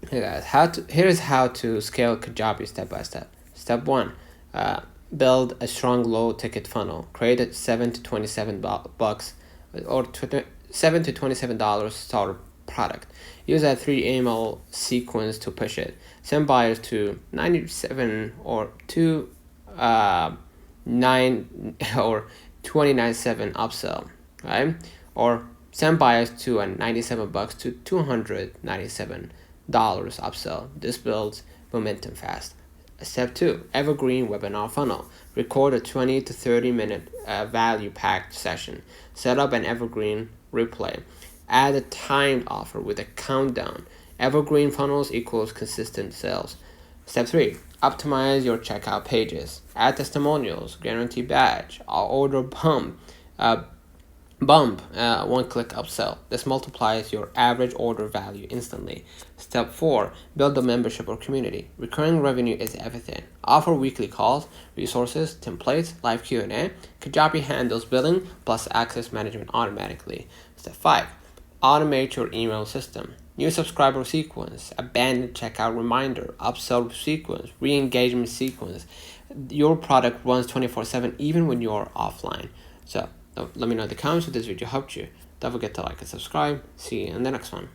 Hey guys, here's how to scale Kajabi step by step. Step one, build a strong low ticket funnel. Create a $7 to $27 or $7 to $27 starter product. Use a 3 email sequence to push it. Send buyers to 97 or to 9 or 297 upsell, right? Or send buyers to a $97 to $297 upsell. This builds momentum fast. Step 2, evergreen webinar funnel. Record a 20 to 30 minute value packed session. Set up an evergreen replay. Add a timed offer with a countdown. Evergreen funnels equals consistent sales. Step 3, optimize your checkout pages. Add testimonials, guarantee badge, order bump, one-click upsell. This multiplies your average order value instantly. Step 4, build a membership or community. Recurring revenue is everything. Offer weekly calls, resources, templates, live Q&A. Kajabi handles billing plus access management automatically. Step 5, automate your email system. New subscriber sequence, abandoned checkout reminder, upsell sequence, re-engagement sequence. Your product runs 24/7 even when you're offline. So let me know in the comments if this video helped you. Don't forget to like and subscribe. See you in the next one.